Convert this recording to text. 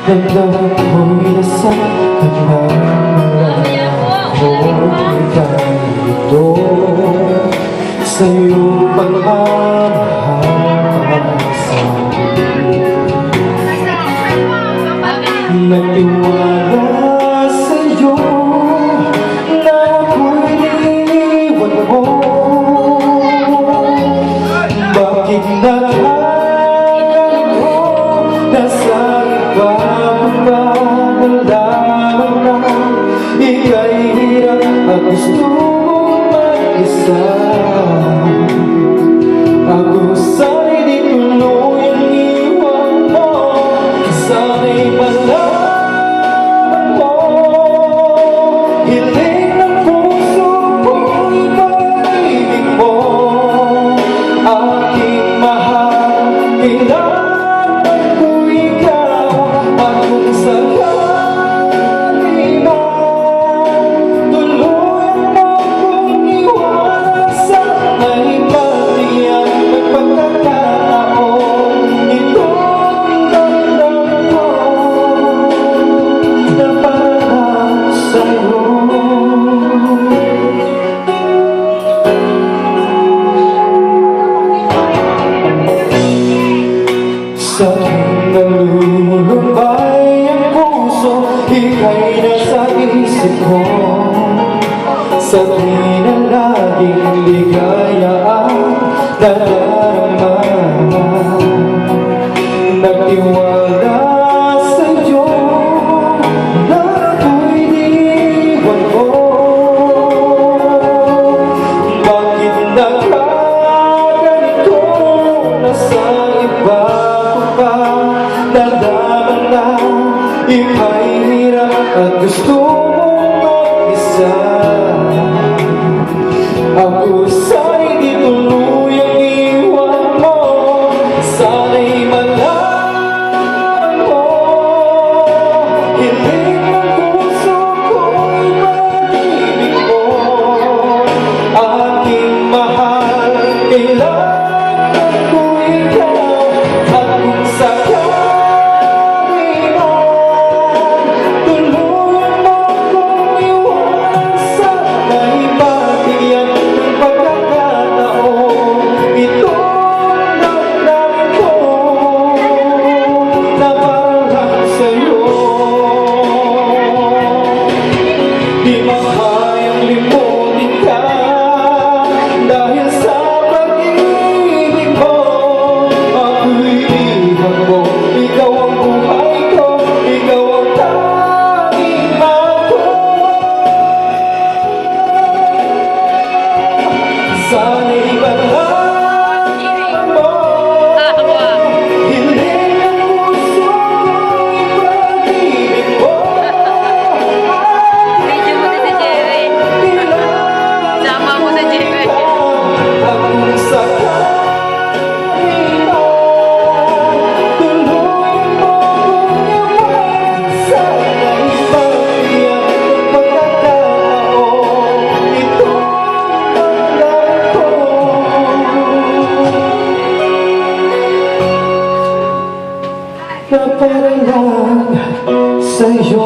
Damdamin ko'y nasa kanang ako'y ganito sa iyong pagmamahal sa'kin. Nagtiwala sa'yo na ako'y iniwan mo. Bakit naghahanap mo nasa iba ba nalaman na ika'y hirap at gusto mong mag-isa? Ako sana'y di tuluyang iwan mo, sana'y malaman mo. Hiling ng puso ko'y pag-ibig mo, aking mahal, kailangan ko ikaw. At kung sakali na tuluyan mo kong iwanan, sana'y matiyak ng pagkakataon. Itong damdam ko na para sa'yo. Sa aking nalulumbay ang puso, ika'y nasa isip ko. Sa tuwing na laging ligaya ang nadarama, nagtiwala sa'yo na ako'y iniwan mo. Bakit nagkaganito? Nasa iba nalaman na ika'y hirap at gusto mong mag-isa. Ako sana'y di tuluyang iwan mo, sana'y malaman mo. Hiling ng puso ko'y pag-ibig mo, aking mahal, kailangan ko ikaw. At kung sakali na tuluyan mo kong iwanan, sana'y matiyak ng pagkakataon. Itong damdamin ko na parang sa'yo. Di makayang limutin ka dahil sa pag-ibig mo. Ako'y iwan mo, ikaw ang buhay ko, ikaw ang tanging ako. Sana'y malaman mo, hiling ng puso ko'y pag-ibig mo. Video mo din si Jerry. Sama mo si Jerry. At kung sakali na tuluyan mo kong iwanan, sana'y matiyak ng pagkakataon. Itong damdamin ko na parang sa'yo.